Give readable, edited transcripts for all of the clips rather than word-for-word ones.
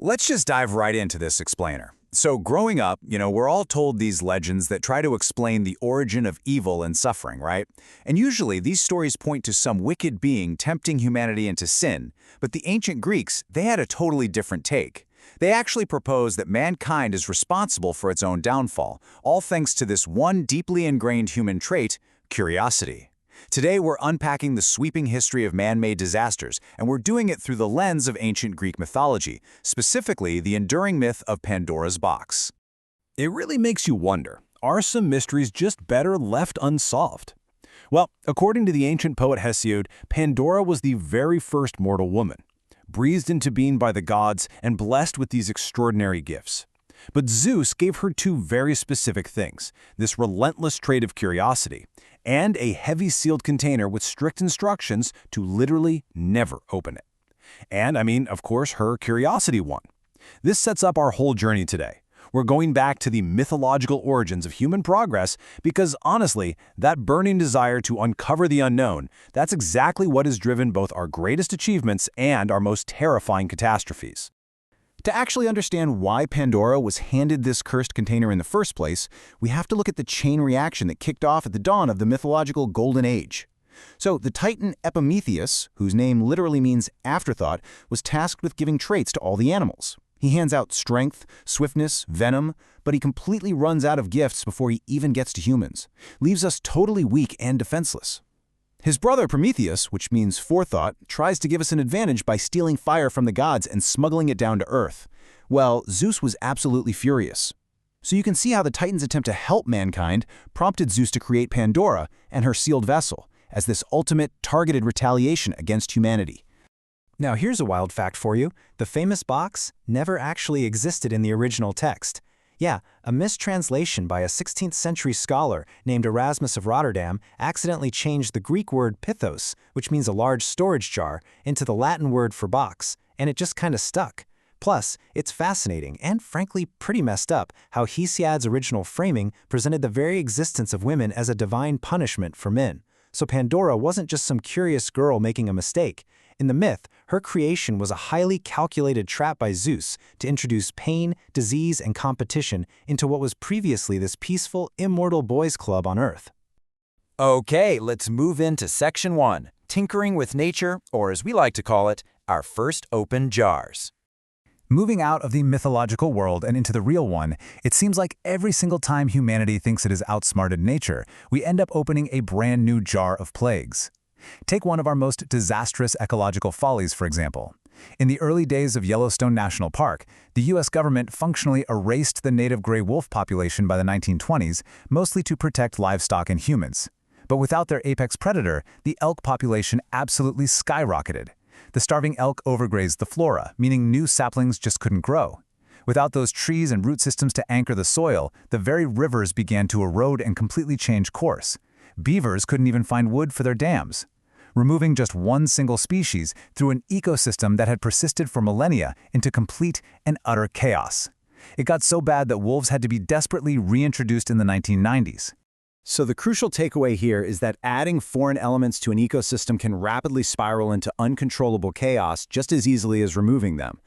Let's just dive right into this explainer. So growing up, we're all told these legends that try to explain the origin of evil and suffering, right? And usually these stories point to some wicked being tempting humanity into sin, but the ancient Greeks, they had a totally different take. They actually proposed that mankind is responsible for its own downfall, all thanks to this one deeply ingrained human trait, curiosity. Today, we're unpacking the sweeping history of man-made disasters, and we're doing it through the lens of ancient Greek mythology, specifically the enduring myth of Pandora's box. It really makes you wonder, are some mysteries just better left unsolved? Well, according to the ancient poet Hesiod, Pandora was the very first mortal woman, breathed into being by the gods and blessed with these extraordinary gifts. But Zeus gave her two very specific things, this relentless trait of curiosity, and a heavy sealed container with strict instructions to literally never open it. And, of course, her curiosity won. This sets up our whole journey today. We're going back to the mythological origins of human progress because, honestly, that burning desire to uncover the unknown, that's exactly what has driven both our greatest achievements and our most terrifying catastrophes. To actually understand why Pandora was handed this cursed container in the first place, we have to look at the chain reaction that kicked off at the dawn of the mythological Golden Age. So the Titan Epimetheus, whose name literally means afterthought, was tasked with giving traits to all the animals. He hands out strength, swiftness, venom, but he completely runs out of gifts before he even gets to humans, leaves us totally weak and defenseless. His brother Prometheus, which means forethought, tries to give us an advantage by stealing fire from the gods and smuggling it down to Earth. Well, Zeus was absolutely furious. So you can see how the Titans' attempt to help mankind prompted Zeus to create Pandora and her sealed vessel as this ultimate targeted retaliation against humanity. Now here's a wild fact for you. The famous box never actually existed in the original text. Yeah, a mistranslation by a 16th century scholar named Erasmus of Rotterdam accidentally changed the Greek word pithos, which means a large storage jar, into the Latin word for box, and it just kinda stuck. Plus, it's fascinating and frankly pretty messed up how Hesiod's original framing presented the very existence of women as a divine punishment for men. So Pandora wasn't just some curious girl making a mistake. In the myth, her creation was a highly calculated trap by Zeus to introduce pain, disease, and competition into what was previously this peaceful, immortal boys' club on Earth. Okay, let's move into Section 1, Tinkering with Nature, or as we like to call it, our first open jars. Moving out of the mythological world and into the real one, it seems like every single time humanity thinks it has outsmarted nature, we end up opening a brand new jar of plagues. Take one of our most disastrous ecological follies, for example. In the early days of Yellowstone National Park, the U.S. government functionally erased the native gray wolf population by the 1920s, mostly to protect livestock and humans. But without their apex predator, the elk population absolutely skyrocketed. The starving elk overgrazed the flora, meaning new saplings just couldn't grow. Without those trees and root systems to anchor the soil, the very rivers began to erode and completely change course. Beavers couldn't even find wood for their dams. Removing just one single species threw an ecosystem that had persisted for millennia into complete and utter chaos. It got so bad that wolves had to be desperately reintroduced in the 1990s. So the crucial takeaway here is that adding foreign elements to an ecosystem can rapidly spiral into uncontrollable chaos just as easily as removing them.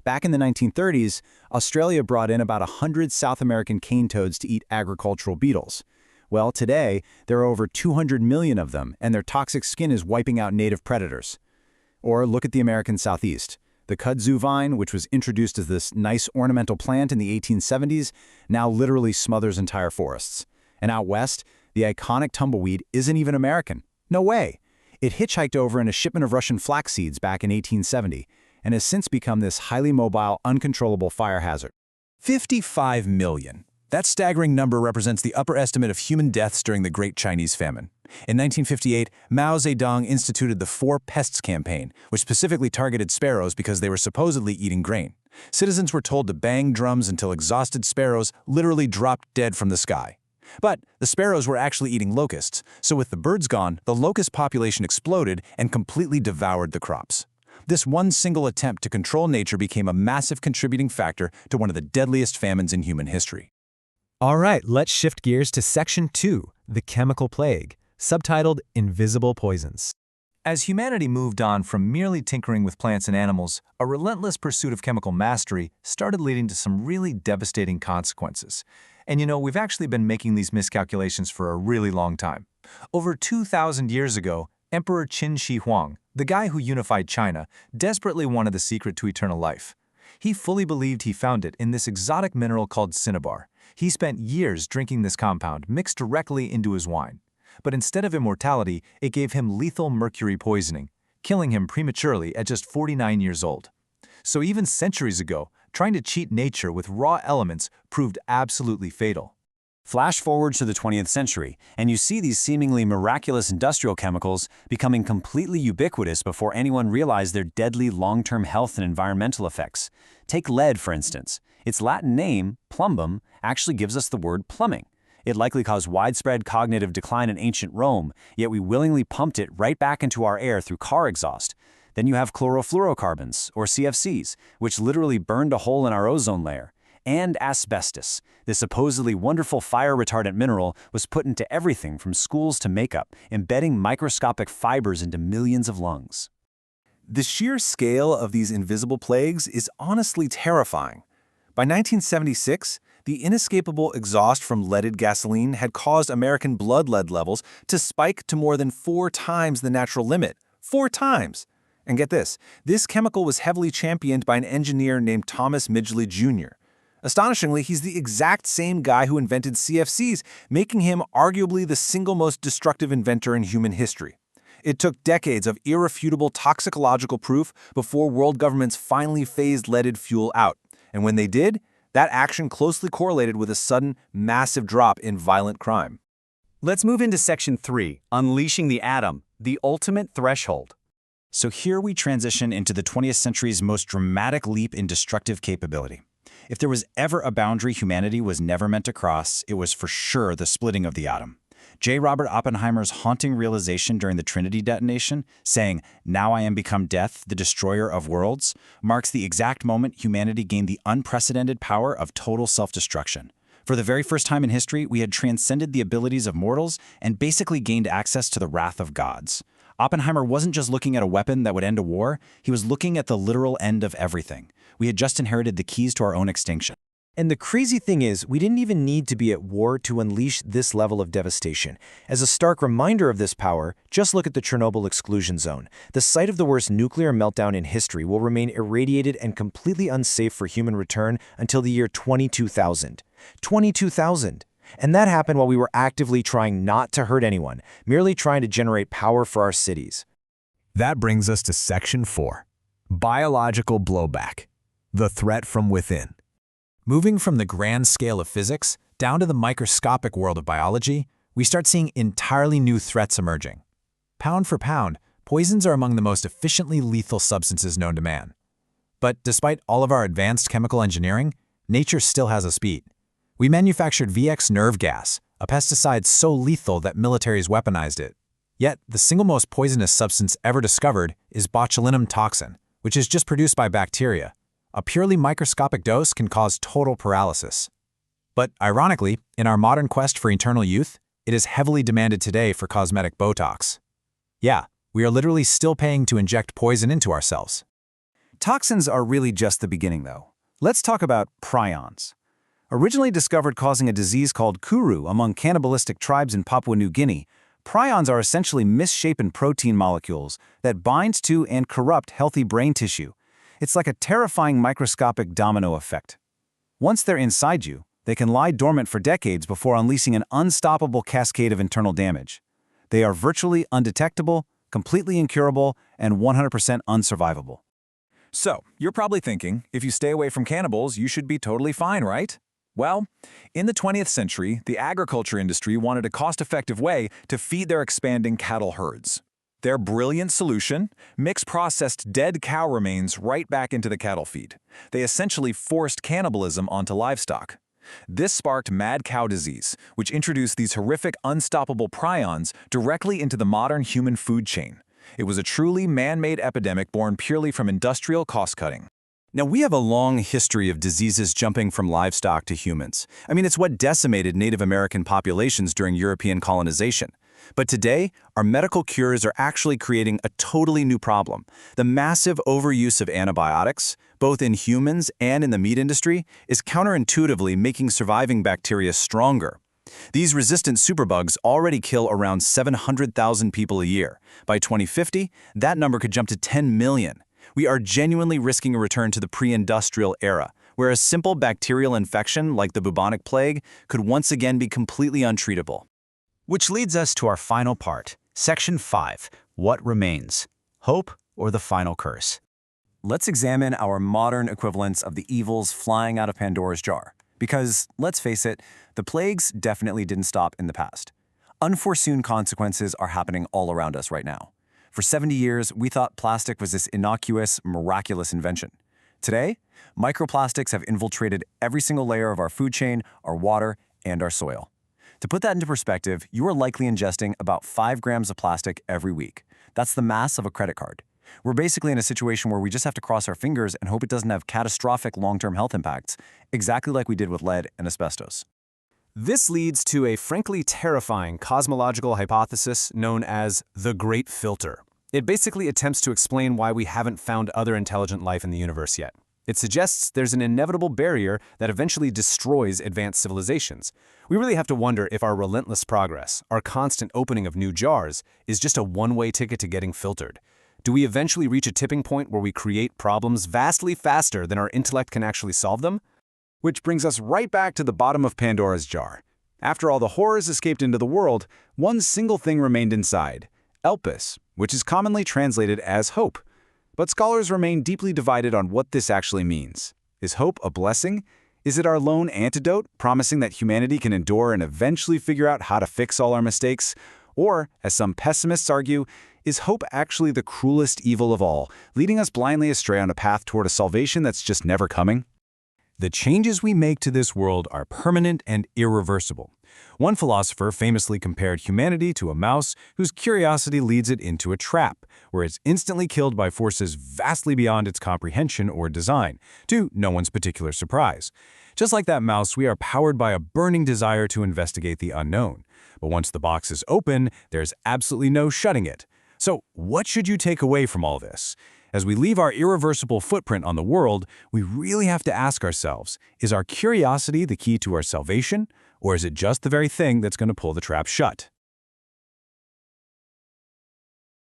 Back in the 1930s, Australia brought in about 100 South American cane toads to eat agricultural beetles. Well, today, there are over 200 million of them, and their toxic skin is wiping out native predators. Or look at the American Southeast. The kudzu vine, which was introduced as this nice ornamental plant in the 1870s, now literally smothers entire forests. And out west, the iconic tumbleweed isn't even American. No way! It hitchhiked over in a shipment of Russian flax seeds back in 1870, and has since become this highly mobile, uncontrollable fire hazard. 55 million. That staggering number represents the upper estimate of human deaths during the Great Chinese Famine. In 1958, Mao Zedong instituted the Four Pests campaign, which specifically targeted sparrows because they were supposedly eating grain. Citizens were told to bang drums until exhausted sparrows literally dropped dead from the sky. But the sparrows were actually eating locusts, so with the birds gone, the locust population exploded and completely devoured the crops. This one single attempt to control nature became a massive contributing factor to one of the deadliest famines in human history. All right, let's shift gears to Section 2, the chemical plague, subtitled Invisible Poisons. As humanity moved on from merely tinkering with plants and animals, a relentless pursuit of chemical mastery started leading to some really devastating consequences. And we've actually been making these miscalculations for a really long time. Over 2,000 years ago, Emperor Qin Shi Huang, the guy who unified China, desperately wanted the secret to eternal life. He fully believed he found it in this exotic mineral called cinnabar. He spent years drinking this compound mixed directly into his wine. But instead of immortality, it gave him lethal mercury poisoning, killing him prematurely at just 49 years old. So even centuries ago, trying to cheat nature with raw elements proved absolutely fatal. Flash forward to the 20th century, and you see these seemingly miraculous industrial chemicals becoming completely ubiquitous before anyone realized their deadly long-term health and environmental effects. Take lead, for instance. Its Latin name, plumbum, actually gives us the word plumbing. It likely caused widespread cognitive decline in ancient Rome, yet we willingly pumped it right back into our air through car exhaust. Then you have chlorofluorocarbons, or CFCs, which literally burned a hole in our ozone layer. And asbestos, this supposedly wonderful fire-retardant mineral, was put into everything from schools to makeup, embedding microscopic fibers into millions of lungs. The sheer scale of these invisible plagues is honestly terrifying. By 1976, the inescapable exhaust from leaded gasoline had caused American blood lead levels to spike to more than 4 times the natural limit. 4 times! And get this chemical was heavily championed by an engineer named Thomas Midgley Jr. Astonishingly, he's the exact same guy who invented CFCs, making him arguably the single most destructive inventor in human history. It took decades of irrefutable toxicological proof before world governments finally phased leaded fuel out. And when they did, that action closely correlated with a sudden, massive drop in violent crime. Let's move into Section 3, Unleashing the Atom, the Ultimate Threshold. So here we transition into the 20th century's most dramatic leap in destructive capability. If there was ever a boundary humanity was never meant to cross, it was for sure the splitting of the atom. J. Robert Oppenheimer's haunting realization during the Trinity detonation, saying, "Now I am become death, the destroyer of worlds," marks the exact moment humanity gained the unprecedented power of total self-destruction. For the very first time in history, we had transcended the abilities of mortals and basically gained access to the wrath of gods. Oppenheimer wasn't just looking at a weapon that would end a war, he was looking at the literal end of everything. We had just inherited the keys to our own extinction. And the crazy thing is, we didn't even need to be at war to unleash this level of devastation. As a stark reminder of this power, just look at the Chernobyl exclusion zone. The site of the worst nuclear meltdown in history will remain irradiated and completely unsafe for human return until the year 22,000. 22,000! And that happened while we were actively trying not to hurt anyone, merely trying to generate power for our cities. That brings us to Section 4, Biological Blowback, the Threat from Within. Moving from the grand scale of physics down to the microscopic world of biology, we start seeing entirely new threats emerging. Pound for pound, poisons are among the most efficiently lethal substances known to man. But despite all of our advanced chemical engineering, nature still has us beat. We manufactured VX nerve gas, a pesticide so lethal that militaries weaponized it. Yet, the single most poisonous substance ever discovered is botulinum toxin, which is just produced by bacteria. A purely microscopic dose can cause total paralysis. But ironically, in our modern quest for eternal youth, it is heavily demanded today for cosmetic Botox. Yeah, we are literally still paying to inject poison into ourselves. Toxins are really just the beginning, though. Let's talk about prions. Originally discovered causing a disease called kuru among cannibalistic tribes in Papua New Guinea, prions are essentially misshapen protein molecules that bind to and corrupt healthy brain tissue. It's like a terrifying microscopic domino effect. Once they're inside you, they can lie dormant for decades before unleashing an unstoppable cascade of internal damage. They are virtually undetectable, completely incurable, and 100% unsurvivable. So, you're probably thinking, if you stay away from cannibals, you should be totally fine, right? Well, in the 20th century, the agriculture industry wanted a cost-effective way to feed their expanding cattle herds. Their brilliant solution: mix processed dead cow remains right back into the cattle feed. They essentially forced cannibalism onto livestock. This sparked mad cow disease, which introduced these horrific, unstoppable prions directly into the modern human food chain. It was a truly man-made epidemic born purely from industrial cost-cutting. Now, we have a long history of diseases jumping from livestock to humans. I mean, it's what decimated Native American populations during European colonization. But today, our medical cures are actually creating a totally new problem. The massive overuse of antibiotics, both in humans and in the meat industry, is counterintuitively making surviving bacteria stronger. These resistant superbugs already kill around 700,000 people a year. By 2050, that number could jump to 10 million. We are genuinely risking a return to the pre-industrial era, where a simple bacterial infection like the bubonic plague could once again be completely untreatable. Which leads us to our final part, Section 5, What Remains? Hope or the Final Curse? Let's examine our modern equivalents of the evils flying out of Pandora's jar. Because, let's face it, the plagues definitely didn't stop in the past. Unforeseen consequences are happening all around us right now. For 70 years, we thought plastic was this innocuous, miraculous invention. Today, microplastics have infiltrated every single layer of our food chain, our water, and our soil. To put that into perspective, you are likely ingesting about 5 grams of plastic every week. That's the mass of a credit card. We're basically in a situation where we just have to cross our fingers and hope it doesn't have catastrophic long-term health impacts, exactly like we did with lead and asbestos. This leads to a frankly terrifying cosmological hypothesis known as the Great Filter. It basically attempts to explain why we haven't found other intelligent life in the universe yet. It suggests there's an inevitable barrier that eventually destroys advanced civilizations. We really have to wonder if our relentless progress, our constant opening of new jars, is just a one-way ticket to getting filtered. Do we eventually reach a tipping point where we create problems vastly faster than our intellect can actually solve them? Which brings us right back to the bottom of Pandora's jar. After all the horrors escaped into the world, one single thing remained inside, Elpis, which is commonly translated as hope. But scholars remain deeply divided on what this actually means. Is hope a blessing? Is it our lone antidote, promising that humanity can endure and eventually figure out how to fix all our mistakes? Or, as some pessimists argue, is hope actually the cruelest evil of all, leading us blindly astray on a path toward a salvation that's just never coming? The changes we make to this world are permanent and irreversible. One philosopher famously compared humanity to a mouse whose curiosity leads it into a trap, where it's instantly killed by forces vastly beyond its comprehension or design, to no one's particular surprise. Just like that mouse, we are powered by a burning desire to investigate the unknown. But once the box is open, there's absolutely no shutting it. So what should you take away from all this? As we leave our irreversible footprint on the world, we really have to ask ourselves, is our curiosity the key to our salvation, or is it just the very thing that's going to pull the trap shut?